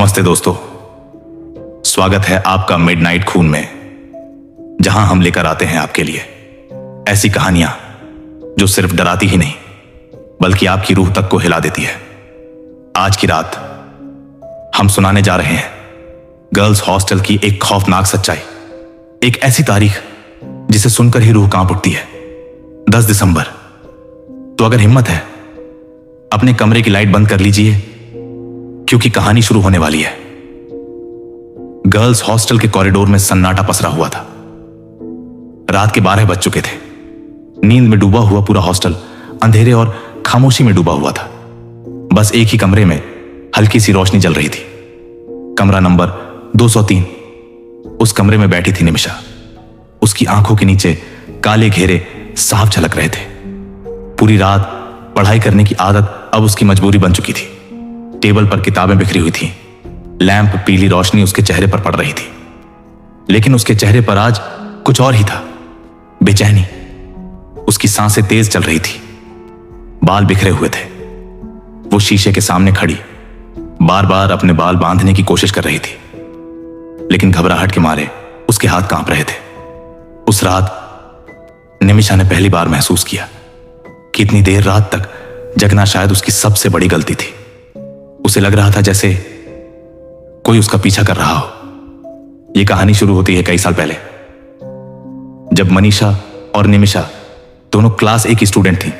नमस्ते दोस्तों, स्वागत है आपका मिडनाइट खून में, जहां हम लेकर आते हैं आपके लिए ऐसी कहानियां जो सिर्फ डराती ही नहीं बल्कि आपकी रूह तक को हिला देती है। आज की रात हम सुनाने जा रहे हैं गर्ल्स हॉस्टल की एक खौफनाक सच्चाई, एक ऐसी तारीख जिसे सुनकर ही रूह कांप उठती है। 10 दिसंबर। तो अगर हिम्मत है अपने कमरे की लाइट बंद कर लीजिए, क्योंकि कहानी शुरू होने वाली है। गर्ल्स हॉस्टल के कॉरिडोर में सन्नाटा पसरा हुआ था। रात के 12 बज चुके थे। नींद में डूबा हुआ पूरा हॉस्टल अंधेरे और खामोशी में डूबा हुआ था। बस एक ही कमरे में हल्की सी रोशनी जल रही थी, कमरा नंबर 203। उस कमरे में बैठी थी निमिषा। उसकी आंखों के नीचे काले घेरे साफ झलक रहे थे। पूरी रात पढ़ाई करने की आदत अब उसकी मजबूरी बन चुकी थी। टेबल पर किताबें बिखरी हुई थीं। लैंप पीली रोशनी उसके चेहरे पर पड़ रही थी, लेकिन उसके चेहरे पर आज कुछ और ही था, बेचैनी। उसकी सांसें तेज चल रही थी, बाल बिखरे हुए थे। वो शीशे के सामने खड़ी बार बार अपने बाल बांधने की कोशिश कर रही थी, लेकिन घबराहट के मारे उसके हाथ कांप रहे थे। उस रात निमिषा ने पहली बार महसूस किया कि इतनी देर रात तक जगना शायद उसकी सबसे बड़ी गलती थी। उसे लग रहा था जैसे कोई उसका पीछा कर रहा हो। यह कहानी शुरू होती है कई साल पहले, जब मनीषा और निमिषा दोनों क्लास A की स्टूडेंट थी।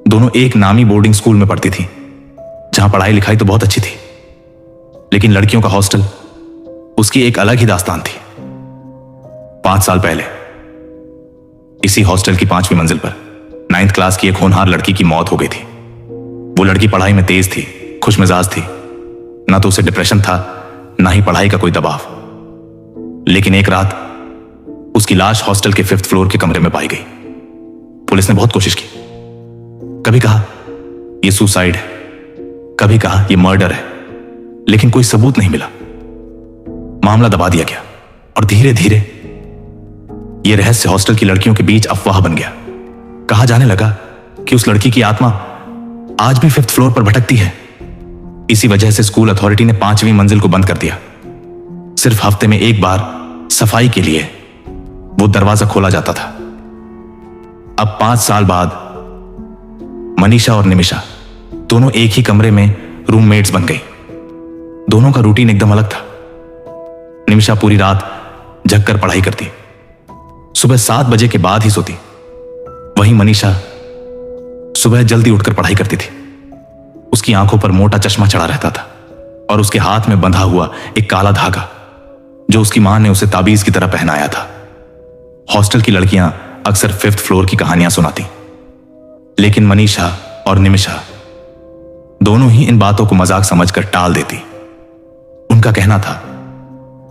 दोनों एक नामी बोर्डिंग स्कूल में पढ़ती थी, जहां पढ़ाई लिखाई तो बहुत अच्छी थी, लेकिन लड़कियों का हॉस्टल उसकी एक अलग ही दास्तान थी। 5 साल पहले इसी हॉस्टल की 5वीं मंजिल पर 9th क्लास की एक होनहार लड़की की मौत हो गई थी। वो लड़की पढ़ाई में तेज थी, खुशमिजाज थी। ना तो उसे डिप्रेशन था, ना ही पढ़ाई का कोई दबाव। लेकिन एक रात उसकी लाश हॉस्टल के 5th फ्लोर के कमरे में पाई गई। पुलिस ने बहुत कोशिश की। कभी कहा यह सुसाइड है, कभी कहा यह मर्डर है, लेकिन कोई सबूत नहीं मिला। मामला दबा दिया गया और धीरे धीरे यह रहस्य हॉस्टल की लड़कियों के बीच अफवाह बन गया। कहा जाने लगा कि उस लड़की की आत्मा आज भी 5th फ्लोर पर भटकती है। इसी वजह से स्कूल अथॉरिटी ने 5वीं मंजिल को बंद कर दिया। सिर्फ हफ्ते में एक बार सफाई के लिए वो दरवाजा खोला जाता था। अब 5 साल बाद मनीषा और निमिषा दोनों एक ही कमरे में रूममेट्स बन गई। दोनों का रूटीन एकदम अलग था। निमिषा पूरी रात जगकर पढ़ाई करती, सुबह 7 बजे के बाद ही सोती। वहीं मनीषा सुबह जल्दी उठकर पढ़ाई करती थी। उसकी आंखों पर मोटा चश्मा चढ़ा रहता था और उसके हाथ में बंधा हुआ एक काला धागा, जो उसकी मां ने उसे ताबीज की तरह पहनाया था। हॉस्टल की लड़कियां अक्सर 5th फ्लोर की कहानियां सुनाती, लेकिन मनीषा और निमिषा दोनों ही इन बातों को मजाक समझकर टाल देती। उनका कहना था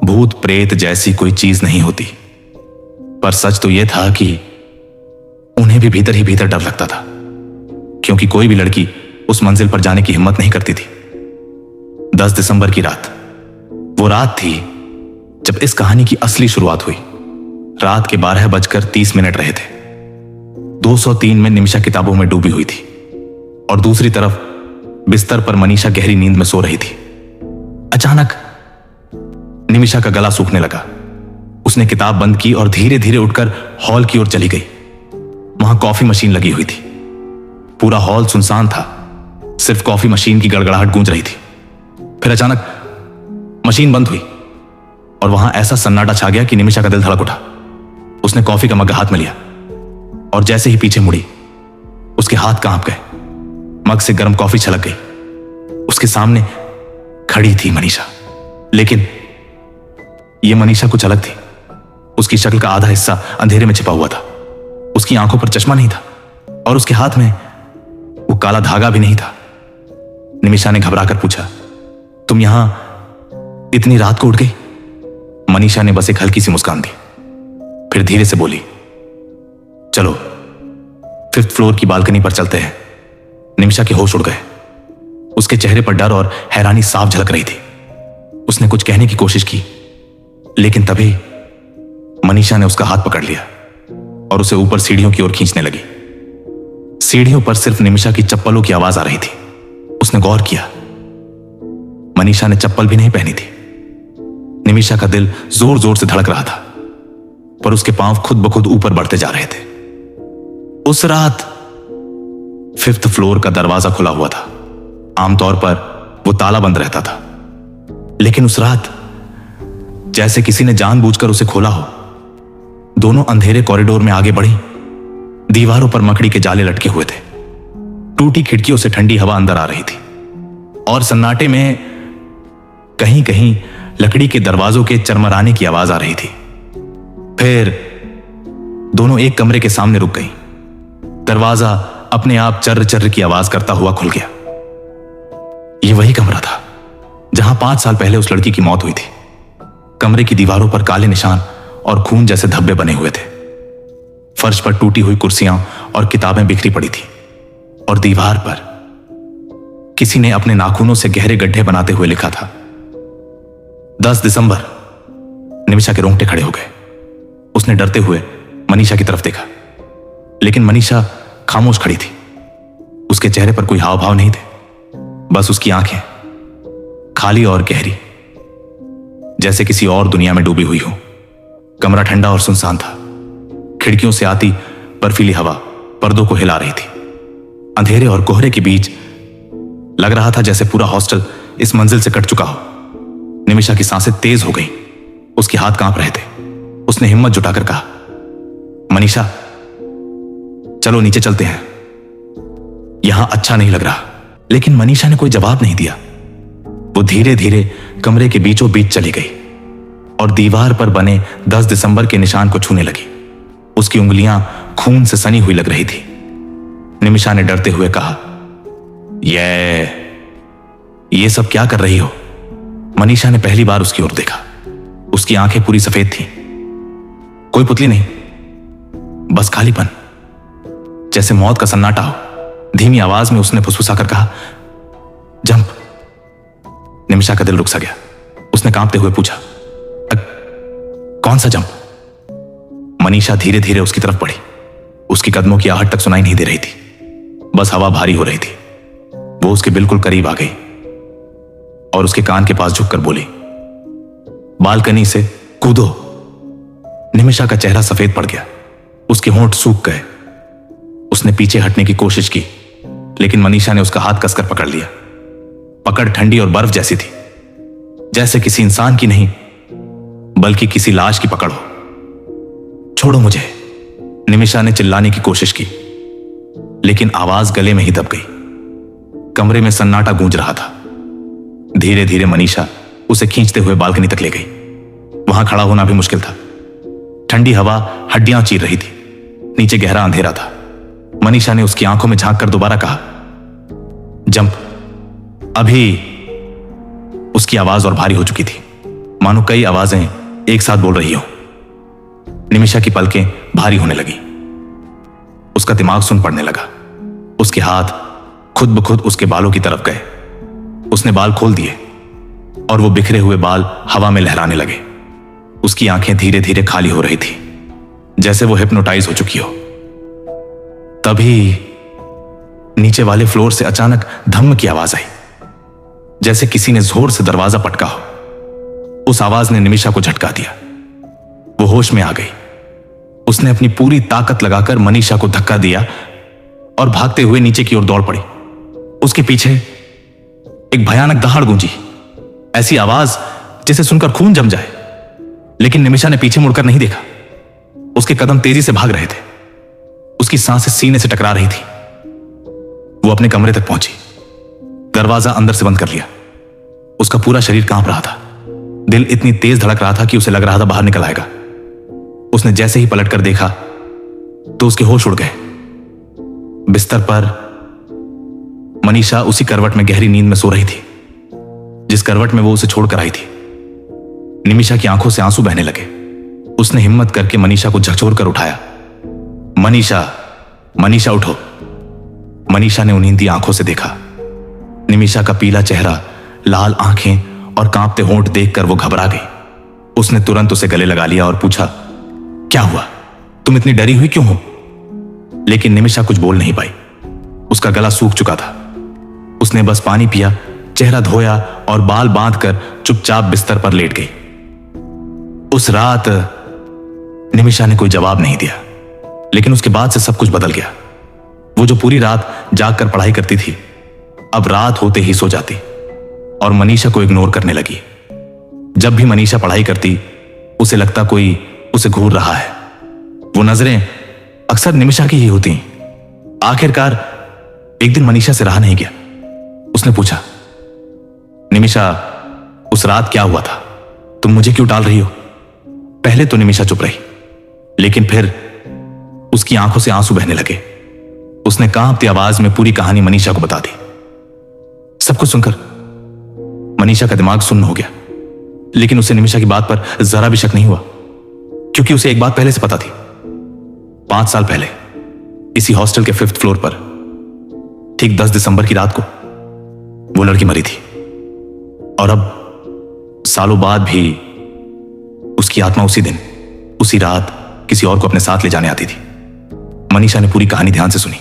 भूत प्रेत जैसी कोई चीज नहीं होती, पर सच तो यह था कि उन्हें भी भीतर ही भीतर डर लगता था, क्योंकि कोई भी लड़की उस मंजिल पर जाने की हिम्मत नहीं करती थी। 10 दिसंबर की रात वो रात थी जब इस कहानी की असली शुरुआत हुई। रात के 12:30 रहे थे। 203 में निमिषा किताबों में डूबी हुई थी और दूसरी तरफ बिस्तर पर मनीषा गहरी नींद में सो रही थी। अचानक निमिषा का गला सूखने लगा। उसने किताब बंद की और धीरे धीरे उठकर हॉल की ओर चली गई। वहां कॉफी मशीन लगी हुई थी। पूरा हॉल सुनसान था, सिर्फ कॉफी मशीन की गड़गड़ाहट गूंज रही थी। फिर अचानक मशीन बंद हुई और वहां ऐसा सन्नाटा छा गया कि निमिषा का दिल धड़क उठा। उसने कॉफी का मग हाथ में लिया और जैसे ही पीछे मुड़ी, उसके हाथ कांप गए। मग से गर्म कॉफी छलक गई। उसके सामने खड़ी थी मनीषा, लेकिन यह मनीषा कुछ अलग थी। उसकी शक्ल का आधा हिस्सा अंधेरे में छिपा हुआ था। उसकी आंखों पर चश्मा नहीं था और उसके हाथ में वो काला धागा भी नहीं था। निमिषा ने घबराकर पूछा, तुम यहां इतनी रात को उठ गई? मनीषा ने बस एक हल्की सी मुस्कान दी, फिर धीरे से बोली, चलो 5th फ्लोर की बालकनी पर चलते हैं। निमिषा के होश उड़ गए। उसके चेहरे पर डर और हैरानी साफ झलक रही थी। उसने कुछ कहने की कोशिश की, लेकिन तभी मनीषा ने उसका हाथ पकड़ लिया और उसे ऊपर सीढ़ियों की ओर खींचने लगी। सीढ़ियों पर सिर्फ निमिषा की चप्पलों की आवाज आ रही थी। उसने गौर किया, मनीषा ने चप्पल भी नहीं पहनी थी। निमिषा का दिल जोर जोर से धड़क रहा था, पर उसके पांव खुद ब खुद ऊपर बढ़ते जा रहे थे। उस रात 5th फ्लोर का दरवाजा खुला हुआ था। आमतौर पर वो ताला बंद रहता था, लेकिन उस रात जैसे किसी ने जानबूझकर उसे खोला हो। दोनों अंधेरे कॉरिडोर में आगे बढ़ी। दीवारों पर मकड़ी के जाले लटके हुए थे। टूटी खिड़कियों से ठंडी हवा अंदर आ रही थी और सन्नाटे में कहीं कहीं लकड़ी के दरवाजों के चरमराने की आवाज आ रही थी। फिर दोनों एक कमरे के सामने रुक गई। दरवाजा अपने आप चर्र चर्र की आवाज करता हुआ खुल गया। यह वही कमरा था जहां 5 साल पहले उस लड़की की मौत हुई थी। कमरे की दीवारों पर काले निशान और खून जैसे धब्बे बने हुए थे। फर्श पर टूटी हुई कुर्सियां और किताबें बिखरी पड़ी थी और दीवार पर किसी ने अपने नाखूनों से गहरे गड्ढे बनाते हुए लिखा था 10 दिसंबर। निमिषा के रोंगटे खड़े हो गए। उसने डरते हुए मनीषा की तरफ देखा, लेकिन मनीषा खामोश खड़ी थी। उसके चेहरे पर कोई हाव भाव नहीं थे, बस उसकी आंखें खाली और गहरी, जैसे किसी और दुनिया में डूबी हुई हो। कमरा ठंडा और सुनसान था। खिड़कियों से आती बर्फीली हवा पर्दों को हिला रही थी। अंधेरे और कोहरे के बीच लग रहा था जैसे पूरा हॉस्टल इस मंजिल से कट चुका हो। निमिषा की सांसें तेज हो गई। उसके हाथ कांप रहे थे। उसने हिम्मत जुटाकर कहा, मनीषा, चलो नीचे चलते हैं, यहां अच्छा नहीं लग रहा। लेकिन मनीषा ने कोई जवाब नहीं दिया। वो धीरे धीरे कमरे के बीचों बीच चली गई और दीवार पर बने 10 दिसंबर के निशान को छूने लगी। उसकी उंगलियां खून से सनी हुई लग रही थी। निमिषा ने डरते हुए कहा, ये सब क्या कर रही हो? मनीषा ने पहली बार उसकी ओर देखा। उसकी आंखें पूरी सफेद थीं। कोई पुतली नहीं, बस खालीपन, जैसे मौत का सन्नाटा हो। धीमी आवाज में उसने फुसफुसाकर कहा, जंप। निमिषा का दिल रुक सा गया। उसने कांपते हुए पूछा, कौन सा जंप? मनीषा धीरे धीरे उसकी तरफ बढ़ी। उसकी कदमों की आहट तक सुनाई नहीं दे रही थी, बस हवा भारी हो रही थी। वो उसके बिल्कुल करीब आ गई और उसके कान के पास झुककर बोली, बालकनी से कूदो। निमिषा का चेहरा सफेद पड़ गया। उसके होंठ सूख गए। उसने पीछे हटने की कोशिश की, लेकिन मनीषा ने उसका हाथ कसकर पकड़ लिया। पकड़ ठंडी और बर्फ जैसी थी, जैसे किसी इंसान की नहीं बल्कि किसी लाश की पकड़ हो। छोड़ो मुझे, निमिषा ने चिल्लाने की कोशिश की, लेकिन आवाज गले में ही दब गई। कमरे में सन्नाटा गूंज रहा था। धीरे धीरे मनीषा उसे खींचते हुए बालकनी तक ले गई। वहां खड़ा होना भी मुश्किल था। ठंडी हवा हड्डियां चीर रही थी। नीचे गहरा अंधेरा था। मनीषा ने उसकी आंखों में झांककर दोबारा कहा, जंप। अभी उसकी आवाज और भारी हो चुकी थी, मानो कई आवाजें एक साथ बोल रही हो। निमिषा की पलकें भारी होने लगी। उसका दिमाग सुन पड़ने लगा। उसके हाथ खुद ब खुद उसके बालों की तरफ गए। उसने बाल खोल दिए और वो बिखरे हुए बाल हवा में लहराने लगे। उसकी आंखें धीरे धीरे खाली हो रही थी, जैसे वो हिप्नोटाइज हो चुकी हो। तभी नीचे वाले फ्लोर से अचानक धम्म की आवाज आई, जैसे किसी ने जोर से दरवाजा पटका हो। उस आवाज ने निमिषा को झटका दिया। वो होश में आ गई। उसने अपनी पूरी ताकत लगाकर मनीषा को धक्का दिया और भागते हुए नीचे की ओर दौड़ पड़ी। उसके पीछे एक भयानक दहाड़ गूंजी, ऐसी आवाज जिसे सुनकर खून जम जाए। लेकिन निमिषा ने पीछे मुड़कर नहीं देखा। उसके कदम तेजी से भाग रहे थे। उसकी सांसें सीने से टकरा रही थी। वो अपने कमरे तक पहुंची। दरवाजा अंदर से बंद कर लिया। उसका पूरा शरीर कांप रहा था। दिल इतनी तेज धड़क रहा था कि उसे लग रहा था बाहर निकल आएगा। उसने जैसे ही पलटकर देखा तो उसके होश उड़ गए। बिस्तर पर मनीषा उसी करवट में गहरी नींद में सो रही थी, जिस करवट में वो उसे छोड़कर आई थी। निमिषा की आंखों से आंसू बहने लगे। उसने हिम्मत करके मनीषा को झकझोरकर उठाया। मनीषा, मनीषा उठो। मनीषा ने उन्नींदी आंखों से देखा। निमिषा का पीला चेहरा, लाल आंखें और कांपते होंठ देखकर वो घबरा गई। उसने तुरंत उसे गले लगा लिया और पूछा, क्या हुआ? तुम इतनी डरी हुई क्यों हो? लेकिन निमिषा कुछ बोल नहीं पाई। उसका गला सूख चुका था। उसने बस पानी पिया चेहरा धोया और बाल बांधकर चुपचाप बिस्तर पर लेट गई। उस रात निमिषा ने कोई जवाब नहीं दिया, लेकिन उसके बाद से सब कुछ बदल गया। वो जो पूरी रात जागकर पढ़ाई करती थी, अब रात होते ही सो जाती और मनीषा को इग्नोर करने लगी। जब भी मनीषा पढ़ाई करती, उसे लगता कोई उसे घूर रहा है। वो नजरें अक्सर निमिषा की ही होती। आखिरकार एक दिन मनीषा से रहा नहीं गया। उसने पूछा, निमिषा, उस रात क्या हुआ था? तुम मुझे क्यों टाल रही हो? पहले तो निमिषा चुप रही, लेकिन फिर उसकी आंखों से आंसू बहने लगे। उसने कांपती आवाज में पूरी कहानी मनीषा को बता दी। सब कुछ सुनकर मनीषा का दिमाग सुन्न हो गया, लेकिन उसे निमिषा की बात पर जरा भी शक नहीं हुआ, क्योंकि उसे एक बात पहले से पता थी। 5 साल पहले इसी हॉस्टल के 5th फ्लोर पर ठीक 10 दिसंबर की रात को वो लड़की मरी थी, और अब सालों बाद भी उसकी आत्मा उसी दिन, उसी रात किसी और को अपने साथ ले जाने आती थी। मनीषा ने पूरी कहानी ध्यान से सुनी।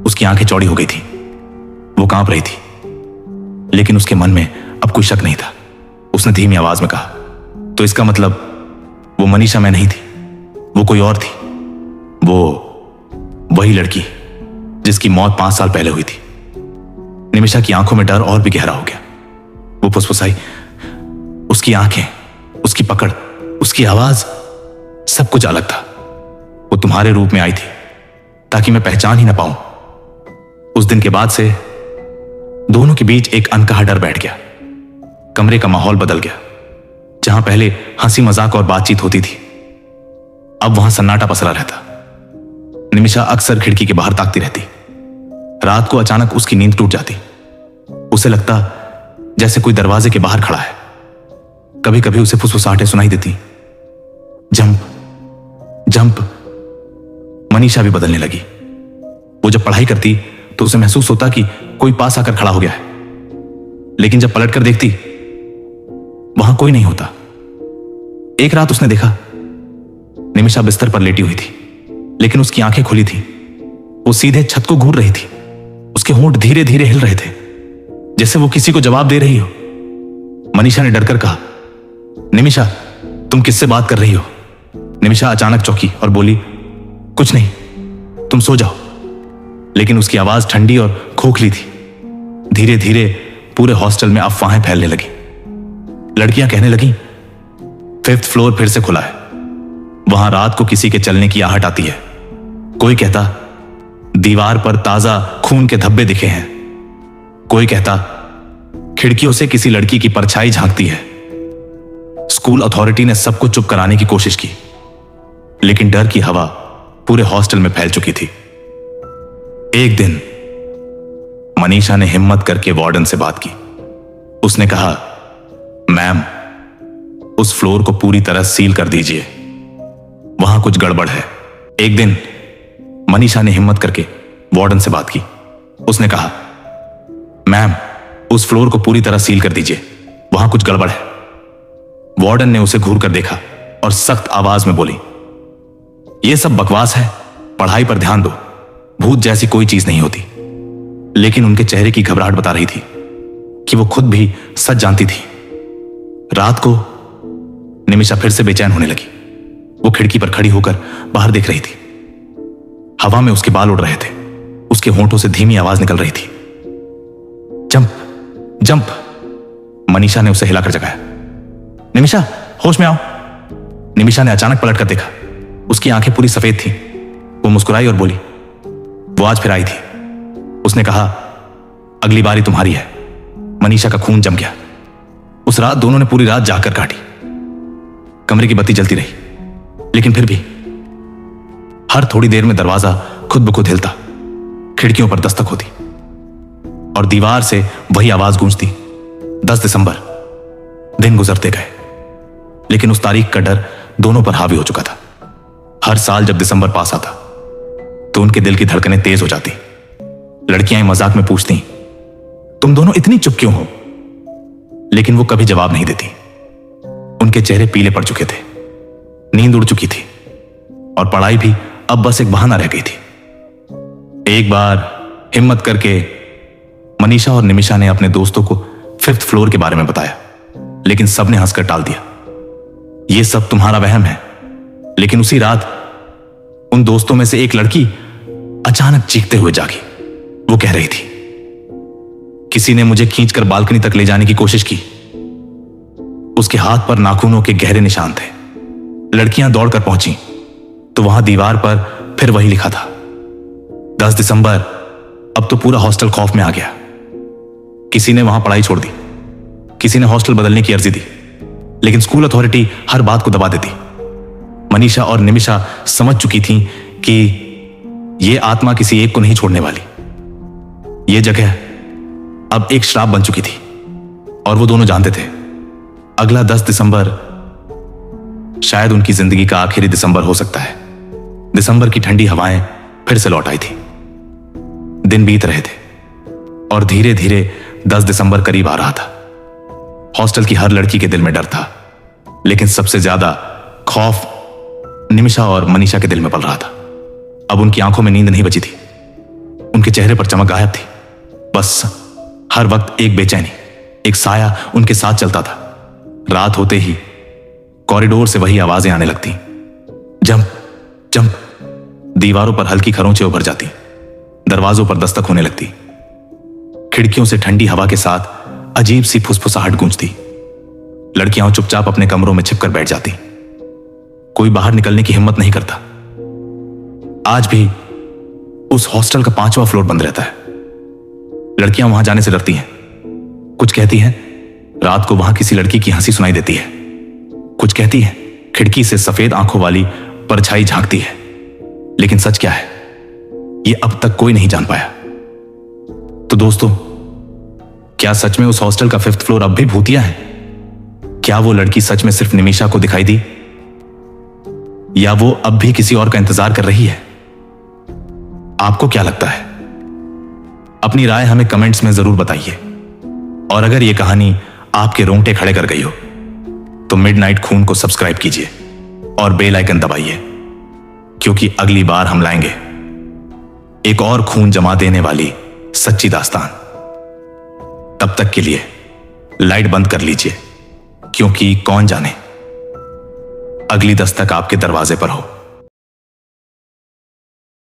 उसकी आंखें चौड़ी हो गई थी, वो कांप रही थी, लेकिन उसके मन में अब कोई शक नहीं था। उसने धीमी आवाज में कहा, तो इसका मतलब वो मनीषा मैं नहीं थी, वो कोई और थी। वो वही लड़की जिसकी मौत 5 साल पहले हुई थी। निमिषा की आंखों में डर और भी गहरा हो गया। वो फुसफुसाई, उसकी आंखें, उसकी पकड़, उसकी आवाज, सब कुछ अलग था। वो तुम्हारे रूप में आई थी ताकि मैं पहचान ही ना पाऊं। उस दिन के बाद से दोनों के बीच एक अनकहा डर बैठ गया। कमरे का माहौल बदल गया। जहां पहले हंसी मजाक और बातचीत होती थी, अब वहां सन्नाटा पसरा रहता। निमिषा अक्सर खिड़की के बाहर ताकती रहती। रात को अचानक उसकी नींद टूट जाती। उसे लगता जैसे कोई दरवाजे के बाहर खड़ा है। कभी कभी उसे फुसफुसाहटें सुनाई देती, जंप जंप। मनीषा भी बदलने लगी। वो जब पढ़ाई करती तो उसे महसूस होता कि कोई पास आकर खड़ा हो गया है, लेकिन जब पलटकर देखती वहां कोई नहीं होता। एक रात उसने देखा निमिषा बिस्तर पर लेटी हुई थी, लेकिन उसकी आंखें खुली थी। वो सीधे छत को घूर रही थी। उसके होंठ धीरे धीरे हिल रहे थे, जैसे वो किसी को जवाब दे रही हो। मनीषा ने डरकर कहा, निमिषा, तुम किससे बात कर रही हो? निमिषा अचानक चौंकी और बोली, कुछ नहीं, तुम सो जाओ। लेकिन उसकी आवाज ठंडी और खोखली थी। धीरे धीरे पूरे हॉस्टल में अफवाहें फैलने लगी। लड़कियां कहने लगीं, 5th फ्लोर फिर से खुला है, वहां रात को किसी के चलने की आहट आती है। कोई कहता दीवार पर ताजा खून के धब्बे दिखे हैं। कोई कहता खिड़कियों से किसी लड़की की परछाई झांकती है। स्कूल अथॉरिटी ने सबको चुप कराने की कोशिश की, लेकिन डर की हवा पूरे हॉस्टल में फैल चुकी थी। एक दिन मनीषा ने हिम्मत करके वार्डन से बात की। उसने कहा, मैम, उस फ्लोर को पूरी तरह सील कर दीजिए, वहां कुछ गड़बड़ है। एक दिन मनीषा ने हिम्मत करके वार्डन से बात की। उसने कहा, मैम, उस फ्लोर को पूरी तरह सील कर दीजिए, वहां कुछ गड़बड़ है। वार्डन ने उसे घूर कर देखा और सख्त आवाज में बोली, यह सब बकवास है, पढ़ाई पर ध्यान दो, भूत जैसी कोई चीज नहीं होती। लेकिन उनके चेहरे की घबराहट बता रही थी कि वो खुद भी सच जानती थी। रात को निमिषा फिर से बेचैन होने लगी। वो खिड़की पर खड़ी होकर बाहर देख रही थी। हवा में उसके बाल उड़ रहे थे। उसके होंठों से धीमी आवाज निकल रही थी, जंप जंप। मनीषा ने उसे हिलाकर जगाया। निमिषा, होश में आओ। निमिषा ने अचानक पलटकर देखा। उसकी आंखें पूरी सफेद थीं। वो मुस्कुराई और बोली, वो आज फिर आई थी। उसने कहा, अगली बारी तुम्हारी है। मनीषा का खून जम गया। उस रात दोनों ने पूरी रात जाकर काटी। कमरे की बत्ती जलती रही, लेकिन फिर भी हर थोड़ी देर में दरवाजा खुद ब खुद हिलता, खिड़कियों पर दस्तक होती और दीवार से वही आवाज गूंजती, 10 दिसंबर। दिन गुजरते गए, लेकिन उस तारीख का डर दोनों पर हावी हो चुका था। हर साल जब दिसंबर पास आता तो उनके दिल की धड़कनें तेज हो जाती। लड़कियां मजाक में पूछती, तुम दोनों इतनी चुप क्यों हो? लेकिन वो कभी जवाब नहीं देती। उनके चेहरे पीले पड़ चुके थे, नींद उड़ चुकी थी और पढ़ाई भी अब बस एक बहाना रह गई थी। एक बार हिम्मत करके मनीषा और निमिषा ने अपने दोस्तों को 5th फ्लोर के बारे में बताया, लेकिन सबने हंसकर टाल दिया। यह सब तुम्हारा वहम है। लेकिन उसी रात उन दोस्तों में से एक लड़की अचानक चीखते हुए जागी। वो कह रही थी, किसी ने मुझे खींचकर बालकनी तक ले जाने की कोशिश की। उसके हाथ पर नाखूनों के गहरे निशान थे। लड़कियां दौड़कर पहुंची तो वहां दीवार पर फिर वही लिखा था, 10 दिसंबर। अब तो पूरा हॉस्टल खौफ में आ गया। किसी ने वहां पढ़ाई छोड़ दी, किसी ने हॉस्टल बदलने की अर्जी दी, लेकिन स्कूल अथॉरिटी हर बात को दबा देती। मनीषा और निमिषा समझ चुकी थीं कि यह आत्मा किसी एक को नहीं छोड़ने वाली। यह जगह अब एक श्राप बन चुकी थी और वो दोनों जानते थे अगला 10 दिसंबर शायद उनकी जिंदगी का आखिरी दिसंबर हो सकता है। दिसंबर की ठंडी हवाएं फिर से लौट आई थी। दिन बीत रहे थे और धीरे धीरे 10 दिसंबर करीब आ रहा था। हॉस्टल की हर लड़की के दिल में डर था, लेकिन सबसे ज्यादा खौफ निमिषा और मनीषा के दिल में पल रहा था। अब उनकी आंखों में नींद नहीं बची थी, उनके चेहरे पर चमक गायब थी। बस हर वक्त एक बेचैनी, एक साया उनके साथ चलता था। रात होते ही कॉरिडोर से वही आवाजें आने लगती, जंप जंप। दीवारों पर हल्की खरोंचें उभर जाती, दरवाजों पर दस्तक होने लगती, खिड़कियों से ठंडी हवा के साथ अजीब सी फुसफुसाहट गूंजती। लड़कियां चुपचाप अपने कमरों में छिपकर बैठ जाती। कोई बाहर निकलने की हिम्मत नहीं करता। आज भी उस हॉस्टल का 5वां फ्लोर बंद रहता है। लड़कियां वहां जाने से डरती हैं। कुछ कहती हैं रात को वहां किसी लड़की की हंसी सुनाई देती है। कुछ कहती हैं खिड़की से सफेद आंखों वाली परछाई झांकती है। लेकिन सच क्या है, यह अब तक कोई नहीं जान पाया। तो दोस्तों, क्या सच में उस हॉस्टल का 5th फ्लोर अब भी भूतिया है? क्या वो लड़की सच में सिर्फ निमिषा को दिखाई दी, या वो अब भी किसी और का इंतजार कर रही है? आपको क्या लगता है? अपनी राय हमें कमेंट्स में जरूर बताइए। और अगर यह कहानी आपके रोंगटे खड़े कर गई हो तो मिडनाइट खून को सब्सक्राइब कीजिए और बेल आइकन दबाइए, क्योंकि अगली बार हम लाएंगे एक और खून जमा देने वाली सच्ची दास्तान। तब तक के लिए लाइट बंद कर लीजिए, क्योंकि कौन जाने अगली दस्तक आपके दरवाजे पर हो।